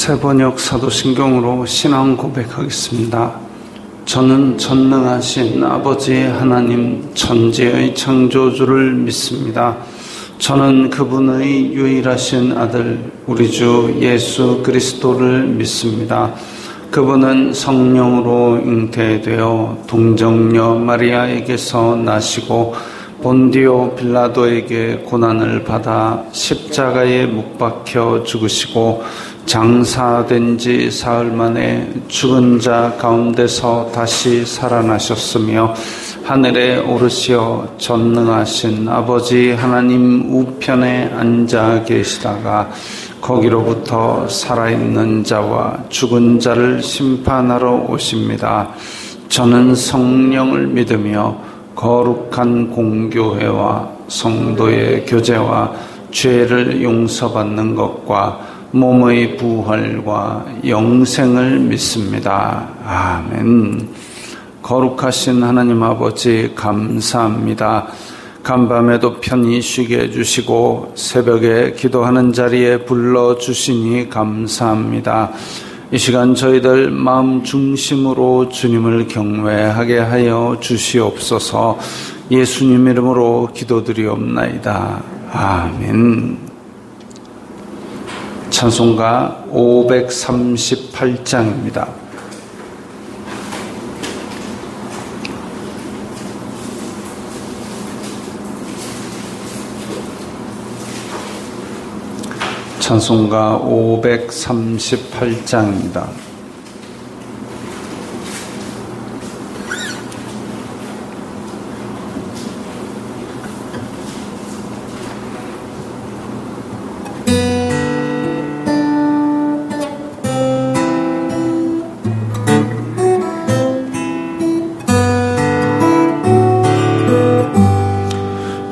새번역 사도신경으로 신앙 고백하겠습니다. 저는 전능하신 아버지 하나님 천지의 창조주를 믿습니다. 저는 그분의 유일하신 아들 우리 주 예수 그리스도를 믿습니다. 그분은 성령으로 잉태되어 동정녀 마리아에게서 나시고 본디오 빌라도에게 고난을 받아 십자가에 못 박혀 죽으시고 장사된 지 사흘 만에 죽은 자 가운데서 다시 살아나셨으며 하늘에 오르시어 전능하신 아버지 하나님 우편에 앉아 계시다가 거기로부터 살아있는 자와 죽은 자를 심판하러 오십니다. 저는 성령을 믿으며 거룩한 공교회와 성도의 교제와 죄를 용서받는 것과 몸의 부활과 영생을 믿습니다. 아멘. 거룩하신 하나님 아버지 감사합니다. 간밤에도 편히 쉬게 해주시고 새벽에 기도하는 자리에 불러주시니 감사합니다. 이 시간 저희들 마음 중심으로 주님을 경외하게 하여 주시옵소서. 예수님 이름으로 기도드리옵나이다. 아멘. 찬송가 538장입니다. 찬송가 538장입니다.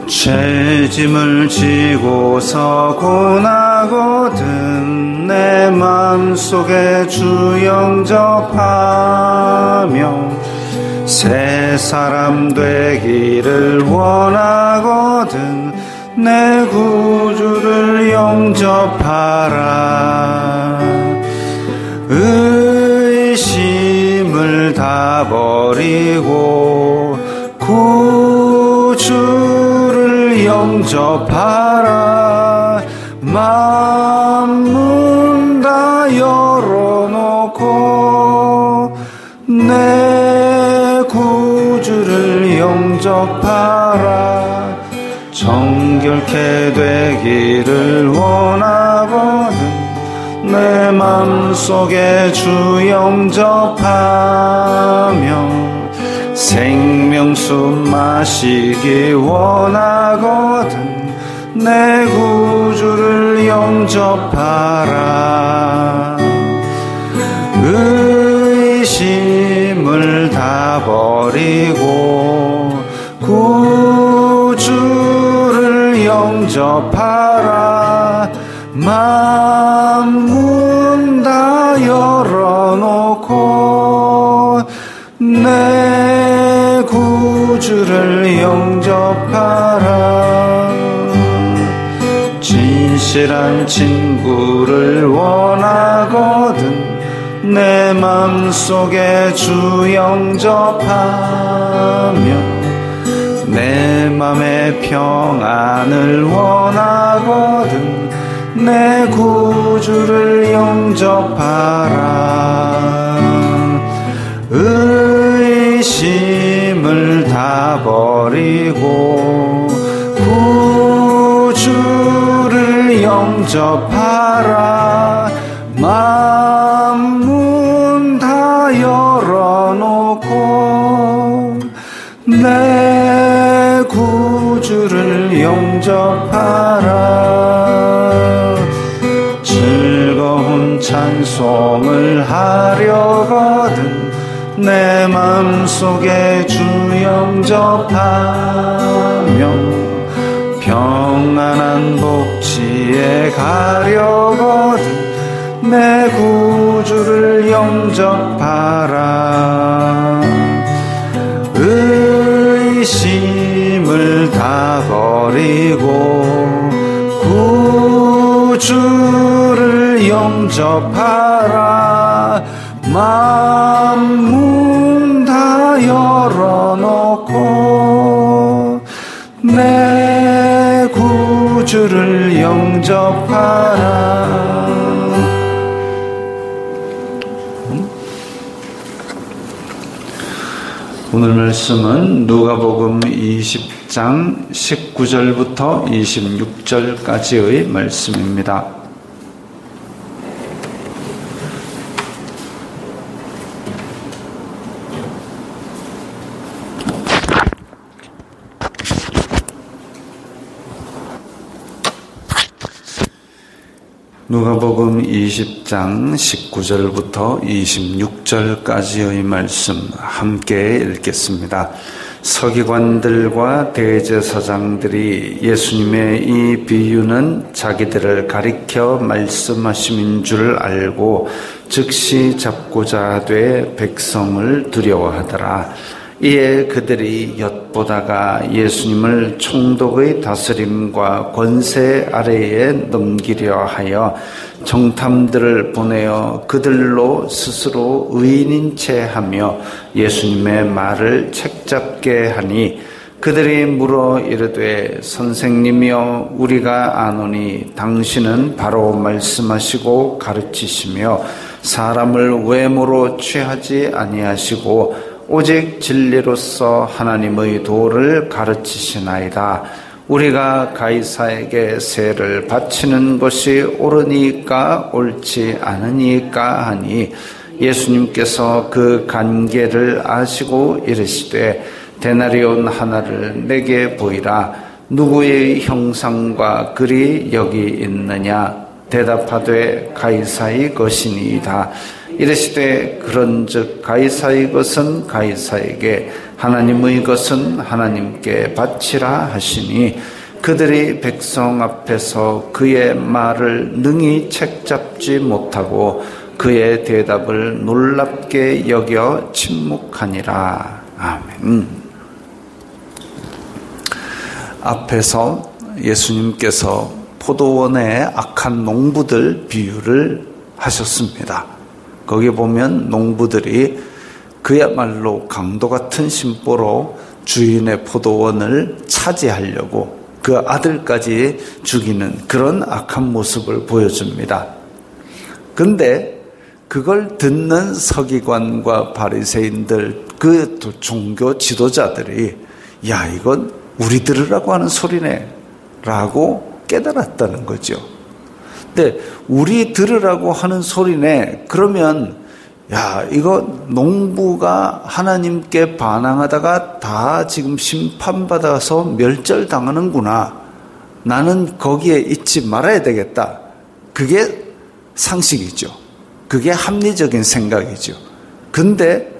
죄짐을 지고서 고나거든 내 마음속에 주 영접하며 새 사람 되기를 원하거든 내 구주를 영접하라. 의심을 다 버리고 구주를 영접하라. 만문 다 열어놓고 내 구주를 영접하라. 정결케 되기를 원하거든 내 맘속에 주 영접하며 생명수 마시기 원하거든 내 구주를 영접하라. 의심을 다 버리고 구주를 영접하라. 만문 다 열어놓고 내 구주를 영접하라. 진실한 친구를 원하거든 내 맘속에 주 영접하며 내 맘의 평안을 원하거든 내 구주를 영접하라. 의심을 다 버리고 구주를 영접하라. 만문 다 열어놓고 내 구주를 영접하라. 즐거운 찬송을 하려거든 내 맘속에 주 영접하며 평안한 복지에 가려거든 내 구주를 영접하라. 의심을 다 버리고 구주를 영접하라. 영접하라. 만문 다 열어놓고 내 구주를 영접하라. 오늘 말씀은 누가복음 20장 19절부터 26절까지의 말씀입니다. 누가복음 20장 19절부터 26절까지의 말씀 함께 읽겠습니다. 서기관들과 대제사장들이 예수님의 이 비유는 자기들을 가리켜 말씀하심인 줄 알고 즉시 잡고자 하되 백성을 두려워하더라. 이에 그들이 엿보다가 예수님을 총독의 다스림과 권세 아래에 넘기려 하여 정탐들을 보내어 그들로 스스로 의인인 채 하며 예수님의 말을 책잡게 하니 그들이 물어 이르되 선생님이여 우리가 아노니 당신은 바로 말씀하시고 가르치시며 사람을 외모로 취하지 아니하시고 오직 진리로서 하나님의 도를 가르치시나이다. 우리가 가이사에게 세를 바치는 것이 옳으니까 옳지 않으니까 하니 예수님께서 그 관계를 아시고 이르시되 데나리온 하나를 내게 보이라. 누구의 형상과 글이 여기 있느냐? 대답하되 가이사의 것이니이다. 이르시되 그런즉 가이사의 것은 가이사에게 하나님의 것은 하나님께 바치라 하시니 그들이 백성 앞에서 그의 말을 능히 책잡지 못하고 그의 대답을 놀랍게 여겨 침묵하니라. 아멘. 앞에서 예수님께서 포도원의 악한 농부들 비유를 하셨습니다. 거기 보면 농부들이 그야말로 강도 같은 심보로 주인의 포도원을 차지하려고 그 아들까지 죽이는 그런 악한 모습을 보여줍니다. 근데 그걸 듣는 서기관과 바리새인들, 그 종교 지도자들이 야, 이건 우리 들으라고 하는 소리네 라고 깨달았다는 거죠. 근데 우리 들으라고 하는 소리네, 그러면 야, 이거 농부가 하나님께 반항하다가 다 지금 심판받아서 멸절당하는구나. 나는 거기에 있지 말아야 되겠다. 그게 상식이죠. 그게 합리적인 생각이죠. 근데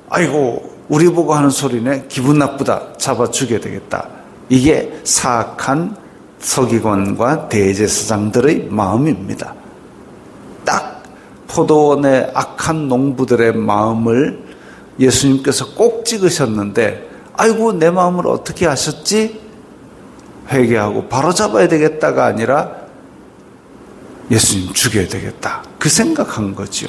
아이고 우리 보고 하는 소리네, 기분 나쁘다, 잡아 죽여야 되겠다. 이게 사악한 서기관과 대제사장들의 마음입니다. 딱 포도원의 악한 농부들의 마음을 예수님께서 꼭 찍으셨는데, 아이고 내 마음을 어떻게 아셨지? 회개하고 바로 잡아야 되겠다가 아니라 예수님 죽여야 되겠다, 그 생각한 거죠.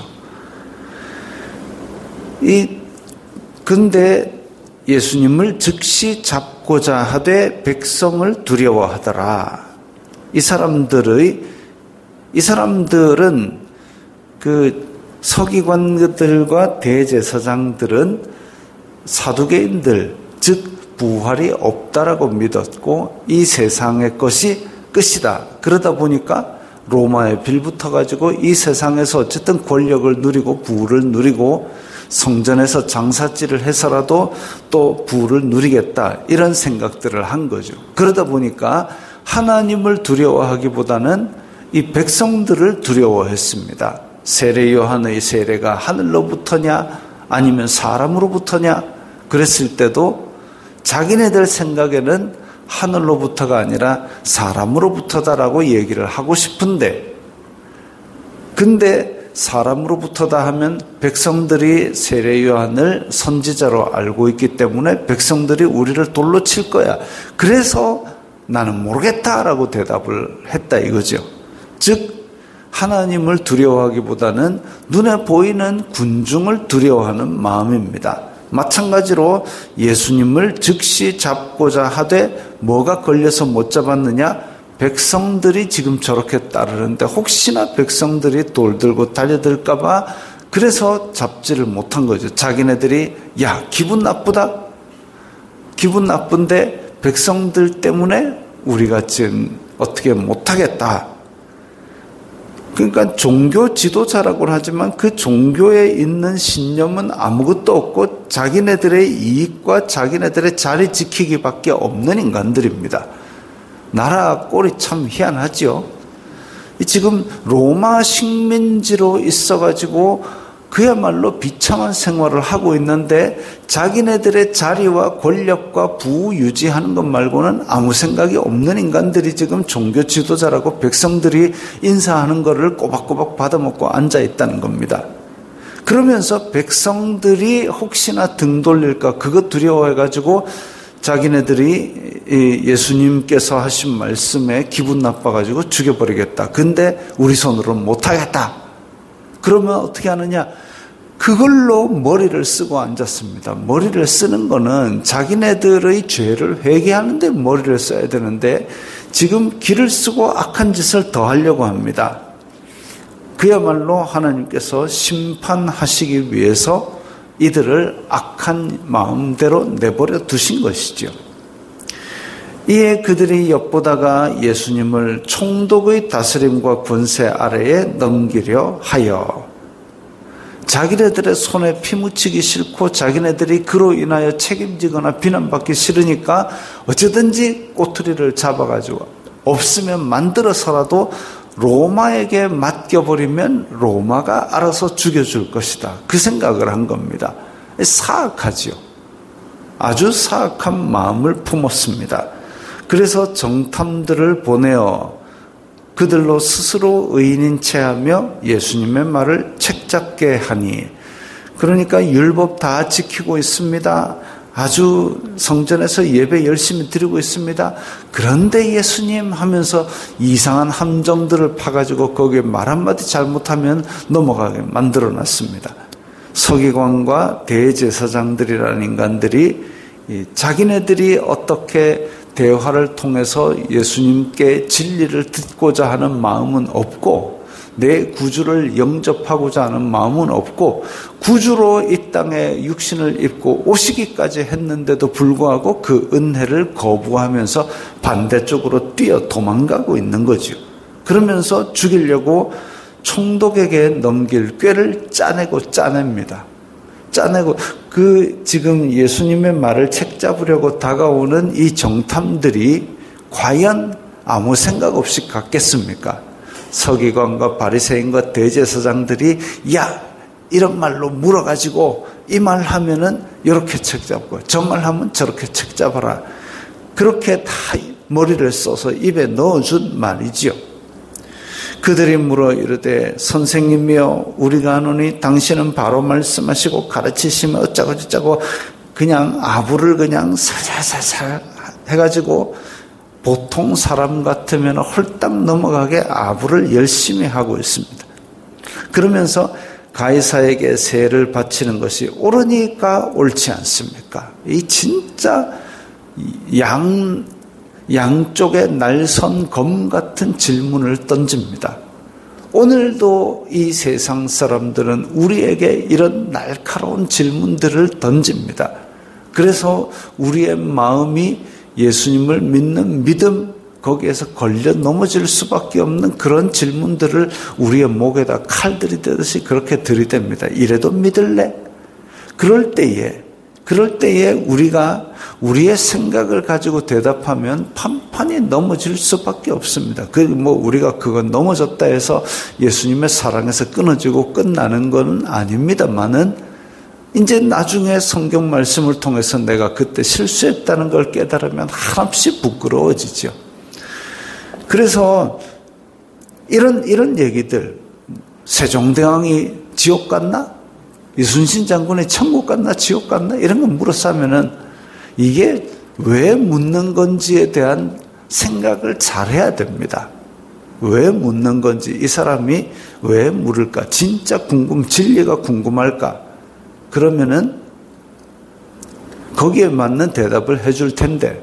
근데 예수님을 즉시 잡고자 하되 백성을 두려워하더라. 이 사람들은 그 서기관들과 대제사장들은 사두개인들, 즉 부활이 없다라고 믿었고 이 세상의 것이 끝이다. 그러다 보니까 로마에 빌붙어 가지고 이 세상에서 어쨌든 권력을 누리고 부를 누리고 성전에서 장사질을 해서라도 또 부를 누리겠다, 이런 생각들을 한 거죠. 그러다 보니까 하나님을 두려워하기보다는 이 백성들을 두려워했습니다. 세례 요한의 세례가 하늘로부터냐 아니면 사람으로부터냐 그랬을 때도 자기네들 생각에는 하늘로부터가 아니라 사람으로부터다라고 얘기를 하고 싶은데, 근데 사람으로부터다 하면 백성들이 세례 요한을 선지자로 알고 있기 때문에 백성들이 우리를 돌로 칠 거야. 그래서 나는 모르겠다라고 대답을 했다 이거죠. 즉 하나님을 두려워하기보다는 눈에 보이는 군중을 두려워하는 마음입니다. 마찬가지로 예수님을 즉시 잡고자 하되 뭐가 걸려서 못 잡았느냐? 백성들이 지금 저렇게 따르는데 혹시나 백성들이 돌 들고 달려들까 봐 그래서 잡지를 못한 거죠. 자기네들이 야, 기분 나쁘다. 기분 나쁜데 백성들 때문에 우리가 지금 어떻게 못하겠다. 그러니까 종교 지도자라고는 하지만 그 종교에 있는 신념은 아무것도 없고 자기네들의 이익과 자기네들의 자리 지키기밖에 없는 인간들입니다. 나라 꼴이 참 희한하지요. 지금 로마 식민지로 있어가지고 그야말로 비참한 생활을 하고 있는데 자기네들의 자리와 권력과 부우 유지하는 것 말고는 아무 생각이 없는 인간들이 지금 종교 지도자라고 백성들이 인사하는 것을 꼬박꼬박 받아먹고 앉아있다는 겁니다. 그러면서 백성들이 혹시나 등 돌릴까 그것 두려워해가지고 자기네들이 예수님께서 하신 말씀에 기분 나빠가지고 죽여버리겠다. 근데 우리 손으로는 못하겠다. 그러면 어떻게 하느냐? 그걸로 머리를 쓰고 앉았습니다. 머리를 쓰는 거는 자기네들의 죄를 회개하는데 머리를 써야 되는데 지금 기를 쓰고 악한 짓을 더 하려고 합니다. 그야말로 하나님께서 심판하시기 위해서 이들을 악한 마음대로 내버려 두신 것이죠. 이에 그들이 엿보다가 예수님을 총독의 다스림과 권세 아래에 넘기려 하여 자기네들의 손에 피 묻히기 싫고 자기네들이 그로 인하여 책임지거나 비난받기 싫으니까 어쩌든지 꼬투리를 잡아가지고 없으면 만들어서라도 로마에게 맡겨버리면 로마가 알아서 죽여줄 것이다. 그 생각을 한 겁니다. 사악하지요. 아주 사악한 마음을 품었습니다. 그래서 정탐들을 보내어 그들로 스스로 의인인 체하며 예수님의 말을 책잡게 하니, 그러니까 율법 다 지키고 있습니다. 아주 성전에서 예배 열심히 드리고 있습니다. 그런데 예수님 하면서 이상한 함정들을 파가지고 거기에 말 한마디 잘못하면 넘어가게 만들어놨습니다. 서기관과 대제사장들이라는 인간들이 자기네들이 어떻게 대화를 통해서 예수님께 진리를 듣고자 하는 마음은 없고 내 구주를 영접하고자 하는 마음은 없고 구주로 이 땅에 육신을 입고 오시기까지 했는데도 불구하고 그 은혜를 거부하면서 반대쪽으로 뛰어 도망가고 있는 거죠. 그러면서 죽이려고 총독에게 넘길 꾀를 짜냅니다. 짜내고 지금 예수님의 말을 책잡으려고 다가오는 이 정탐들이 과연 아무 생각 없이 갔겠습니까? 서기관과 바리새인과 대제사장들이 야 이런 말로 물어가지고 이 말 하면은 이렇게 책잡고 저 말 하면 저렇게 책잡아라. 그렇게 다 머리를 써서 입에 넣어준 말이지요. 그들이 물어 이르되 선생님이여 우리가 아노니 당신은 바로 말씀하시고 가르치시면 어쩌고 저쩌고 그냥 아부를 그냥 살살살살 해가지고 보통 사람 같으면 홀딱 넘어가게 아부를 열심히 하고 있습니다. 그러면서 가이사에게 세를 바치는 것이 옳으니까 옳지 않습니까? 이 진짜 양쪽에 날선 검 같은 질문을 던집니다. 오늘도 이 세상 사람들은 우리에게 이런 날카로운 질문들을 던집니다. 그래서 우리의 마음이 예수님을 믿는 믿음, 거기에서 걸려 넘어질 수밖에 없는 그런 질문들을 우리의 목에다 칼 들이대듯이 그렇게 들이댑니다. 이래도 믿을래? 그럴 때에 우리가 우리의 생각을 가지고 대답하면 판판이 넘어질 수밖에 없습니다. 우리가 그건 넘어졌다 해서 예수님의 사랑에서 끊어지고 끝나는 건 아닙니다만은 이제 나중에 성경 말씀을 통해서 내가 그때 실수했다는 걸 깨달으면 한없이 부끄러워지죠. 그래서 이런 얘기들, 세종대왕이 지옥 갔나? 이순신 장군이 천국 갔나 지옥 갔나 이런 거 물어싸면은 이게 왜 묻는 건지에 대한 생각을 잘 해야 됩니다. 왜 묻는 건지, 이 사람이 왜 물을까? 진짜 진리가 궁금할까? 그러면은 거기에 맞는 대답을 해줄 텐데,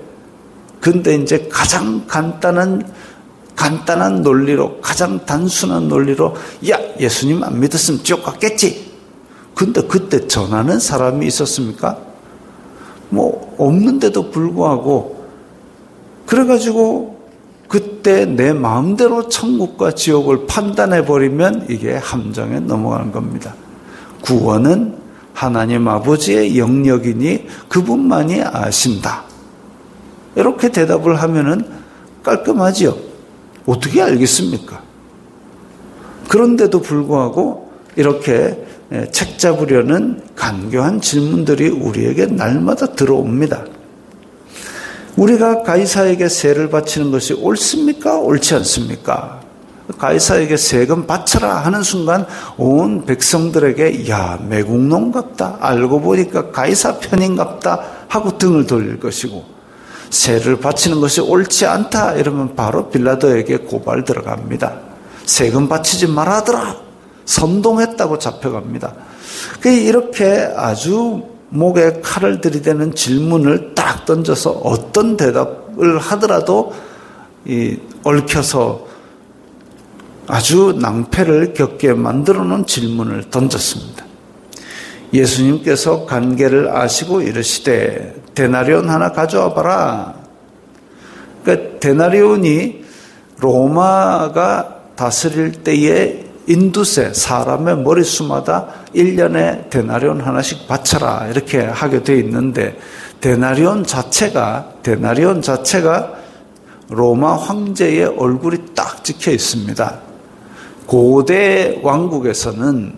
근데 이제 가장 간단한 논리로, 가장 단순한 논리로, 야, 예수님 안 믿었으면 지옥 갔겠지. 근데 그때 전하는 사람이 있었습니까? 뭐 없는데도 불구하고, 그래가지고 그때 내 마음대로 천국과 지옥을 판단해버리면 이게 함정에 넘어가는 겁니다. 구원은 하나님 아버지의 영역이니 그분만이 아신다. 이렇게 대답을 하면은 깔끔하지요. 어떻게 알겠습니까? 그런데도 불구하고 이렇게 책 잡으려는 간교한 질문들이 우리에게 날마다 들어옵니다. 우리가 가이사에게 세를 바치는 것이 옳습니까? 옳지 않습니까? 가이사에게 세금 바쳐라 하는 순간 온 백성들에게 야, 매국노 같다. 알고 보니까 가이사 편인 같다 하고 등을 돌릴 것이고, 세를 바치는 것이 옳지 않다 이러면 바로 빌라도에게 고발 들어갑니다. 세금 바치지 말아더라. 선동했다고 잡혀갑니다. 이렇게 아주 목에 칼을 들이대는 질문을 딱 던져서 어떤 대답을 하더라도 얽혀서 아주 낭패를 겪게 만들어 놓은 질문을 던졌습니다. 예수님께서 관계를 아시고 이르시되 데나리온 하나 가져와 봐라. 그러니까 데나리온이 로마가 다스릴 때의 인두세, 사람의 머릿수마다 1년에 데나리온 하나씩 바쳐라 이렇게 하게 되어 있는데, 데나리온 자체가 로마 황제의 얼굴이 딱 찍혀 있습니다. 고대 왕국에서는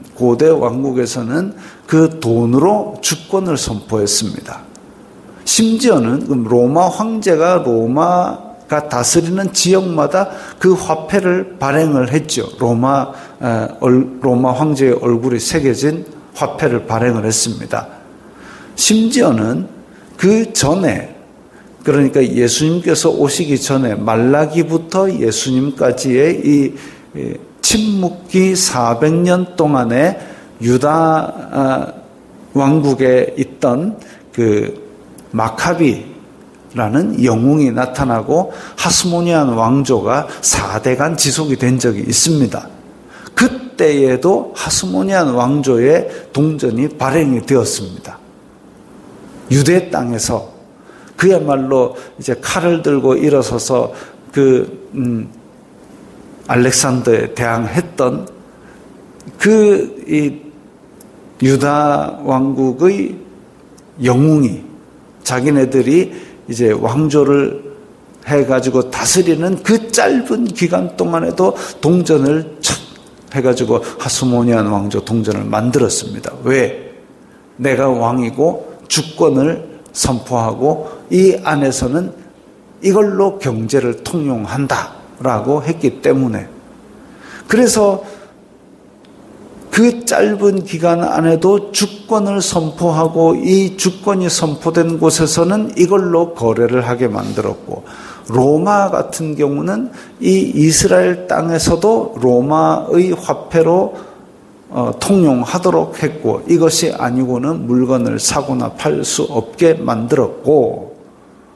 그 돈으로 주권을 선포했습니다. 심지어는 로마 황제가 로마가 다스리는 지역마다 그 화폐를 발행을 했죠. 로마 황제의 얼굴이 새겨진 화폐를 발행을 했습니다. 심지어는 그 전에, 그러니까 예수님께서 오시기 전에 말라기부터 예수님까지의 이 침묵기 400년 동안에 유다 왕국에 있던 그 마카비라는 영웅이 나타나고 하스모니안 왕조가 4대간 지속이 된 적이 있습니다. 그때에도 하스모니안 왕조의 동전이 발행이 되었습니다. 유대 땅에서 그야말로 이제 칼을 들고 일어서서 알렉산더에 대항했던 이 유다 왕국의 영웅이 자기네들이 이제 왕조를 해가지고 다스리는 그 짧은 기간 동안에도 동전을 촥 해가지고 하스모니안 왕조 동전을 만들었습니다. 왜? 내가 왕이고 주권을 선포하고 이 안에서는 이걸로 경제를 통용한다라고 했기 때문에, 그래서 그 짧은 기간 안에도 주권을 선포하고 이 주권이 선포된 곳에서는 이걸로 거래를 하게 만들었고, 로마 같은 경우는 이 이스라엘 땅에서도 로마의 화폐로 통용하도록 했고, 이것이 아니고는 물건을 사거나 팔 수 없게 만들었고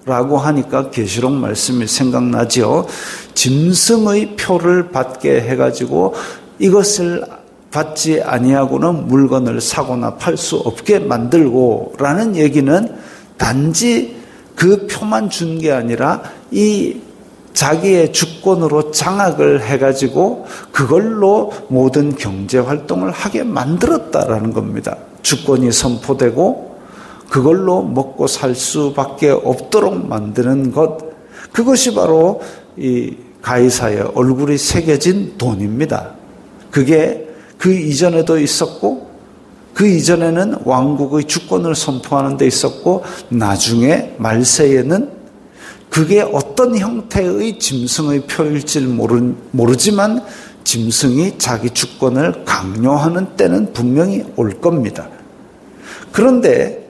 라고 하니까 계시록 말씀이 생각나죠. 짐승의 표를 받게 해가지고 이것을 받지 아니하고는 물건을 사거나 팔 수 없게 만들고 라는 얘기는 단지 그 표만 준 게 아니라 이 자기의 주권으로 장악을 해가지고 그걸로 모든 경제 활동을 하게 만들었다라는 겁니다. 주권이 선포되고 그걸로 먹고 살 수밖에 없도록 만드는 것, 그것이 바로 이 가이사의 얼굴이 새겨진 돈입니다. 그게 그 이전에도 있었고, 그 이전에는 왕국의 주권을 선포하는 데 있었고, 나중에 말세에는 그게 어떤 형태의 짐승의 표일지 모르지만 짐승이 자기 주권을 강요하는 때는 분명히 올 겁니다. 근데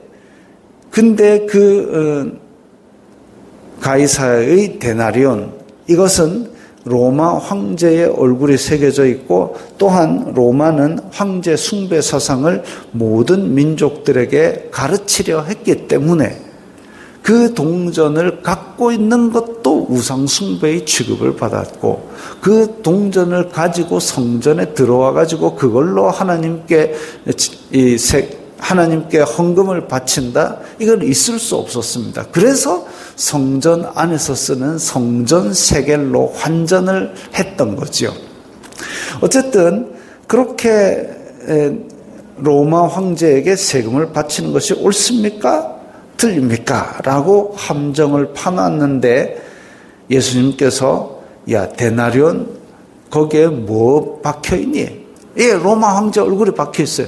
가이사의 데나리온, 이것은 로마 황제의 얼굴이 새겨져 있고, 또한 로마는 황제 숭배 사상을 모든 민족들에게 가르치려 했기 때문에 그 동전을 갖고 있는 것도 우상 숭배의 취급을 받았고, 그 동전을 가지고 성전에 들어와 가지고 그걸로 하나님께 헌금을 바친다, 이건 있을 수 없었습니다. 그래서 성전 안에서 쓰는 성전 세겔로 환전을 했던 거죠. 어쨌든 그렇게 로마 황제에게 세금을 바치는 것이 옳습니까? 틀립니까? 라고 함정을 파놨는데, 예수님께서 야, 데나리온 거기에 뭐 박혀있니? 예, 로마 황제 얼굴이 박혀있어요.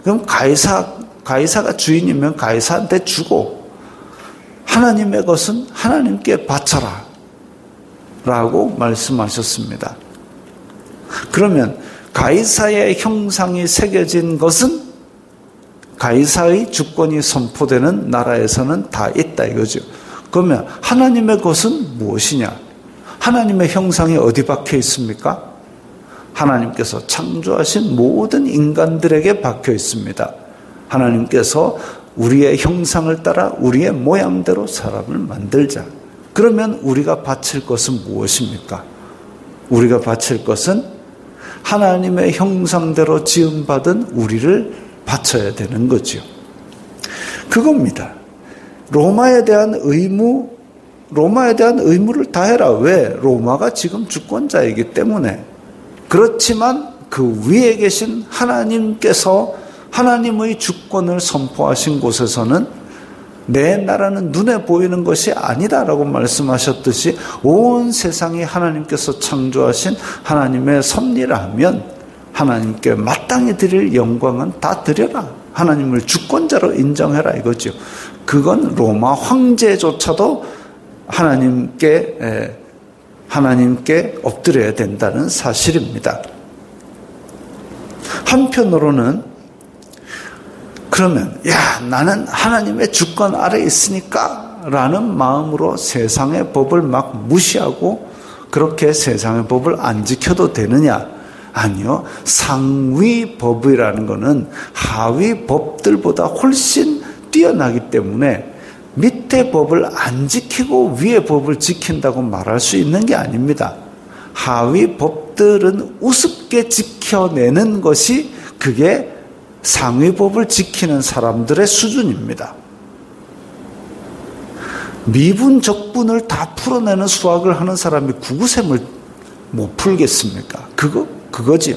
그럼 가이사가 주인이면 가이사한테 주고 하나님의 것은 하나님께 바쳐라 라고 말씀하셨습니다. 그러면 가이사의 형상이 새겨진 것은 가이사의 주권이 선포되는 나라에서는 다 있다 이거죠. 그러면 하나님의 것은 무엇이냐? 하나님의 형상이 어디 박혀 있습니까? 하나님께서 창조하신 모든 인간들에게 박혀 있습니다. 하나님께서 우리의 형상을 따라 우리의 모양대로 사람을 만들자. 그러면 우리가 바칠 것은 무엇입니까? 우리가 바칠 것은 하나님의 형상대로 지음받은 우리를 바쳐야 되는 거죠. 그겁니다. 로마에 대한 의무를 다해라. 왜? 로마가 지금 주권자이기 때문에. 그렇지만 그 위에 계신 하나님께서 하나님의 주권을 선포하신 곳에서는 내 나라는 눈에 보이는 것이 아니다라고 말씀하셨듯이 온 세상이 하나님께서 창조하신 하나님의 섭리라면 하나님께 마땅히 드릴 영광은 다 드려라. 하나님을 주권자로 인정해라 이거죠. 그건 로마 황제조차도 하나님께 엎드려야 된다는 사실입니다. 한편으로는 그러면 나는 하나님의 주권 아래 있으니까 라는 마음으로 세상의 법을 막 무시하고 그렇게 세상의 법을 안 지켜도 되느냐? 아니요. 상위 법이라는 것은 하위 법들보다 훨씬 뛰어나기 때문에 밑에 법을 안 지키고 위에 법을 지킨다고 말할 수 있는 게 아닙니다. 하위 법들은 우습게 지켜내는 것이 그게 상위 법을 지키는 사람들의 수준입니다. 미분, 적분을 다 풀어내는 수학을 하는 사람이 구구셈을 못 풀겠습니까? 그거지요.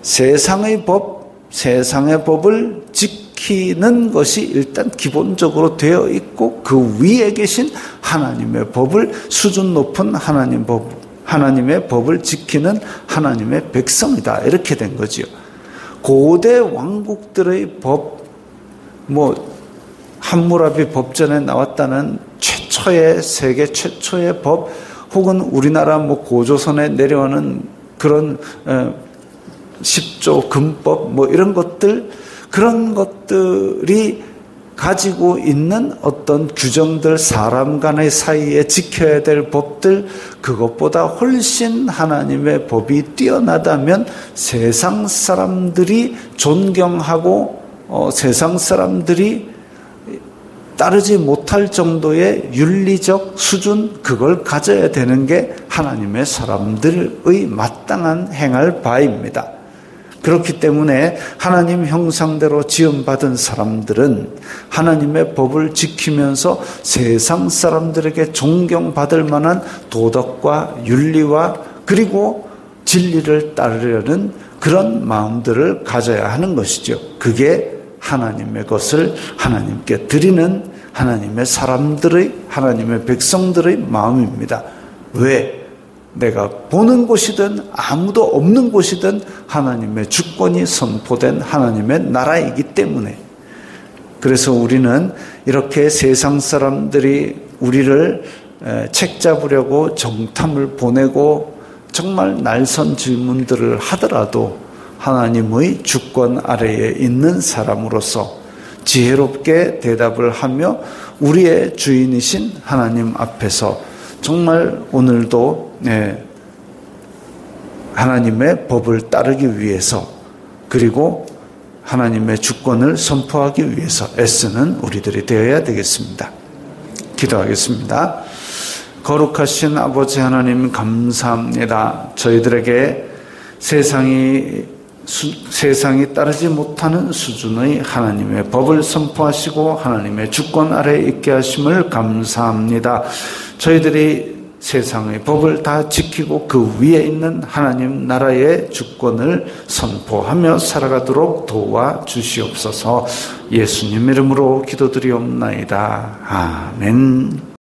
세상의 법을 지키는 것이 일단 기본적으로 되어 있고 그 위에 계신 하나님의 법을 수준 높은 하나님의 법을 지키는 하나님의 백성이다. 이렇게 된 거지요. 고대 왕국들의 법, 함무라비 법전에 나왔다는 세계 최초의 법, 혹은 우리나라 고조선에 내려오는 그런 10조 금법, 이런 것들, 그런 것들이 가지고 있는 어떤 규정들, 사람 간의 사이에 지켜야 될 법들, 그것보다 훨씬 하나님의 법이 뛰어나다면 세상 사람들이 존경하고 세상 사람들이 따르지 못할 정도의 윤리적 수준, 그걸 가져야 되는 게 하나님의 사람들의 마땅한 행할 바입니다. 그렇기 때문에 하나님 형상대로 지음받은 사람들은 하나님의 법을 지키면서 세상 사람들에게 존경받을 만한 도덕과 윤리와 그리고 진리를 따르려는 그런 마음들을 가져야 하는 것이죠. 그게 하나님의 것을 하나님께 드리는 하나님의 하나님의 백성들의 마음입니다. 왜? 내가 보는 곳이든 아무도 없는 곳이든 하나님의 주권이 선포된 하나님의 나라이기 때문에. 그래서 우리는 이렇게 세상 사람들이 우리를 책 잡으려고 정탐을 보내고 정말 날선 질문들을 하더라도 하나님의 주권 아래에 있는 사람으로서 지혜롭게 대답을 하며 우리의 주인이신 하나님 앞에서 정말 오늘도 하나님의 법을 따르기 위해서, 그리고 하나님의 주권을 선포하기 위해서 애쓰는 우리들이 되어야 되겠습니다. 기도하겠습니다. 거룩하신 아버지 하나님, 감사합니다. 저희들에게 세상이 따르지 못하는 수준의 하나님의 법을 선포하시고 하나님의 주권 아래에 있게 하심을 감사합니다. 저희들이 세상의 법을 다 지키고 그 위에 있는 하나님 나라의 주권을 선포하며 살아가도록 도와주시옵소서. 예수님 이름으로 기도드리옵나이다. 아멘.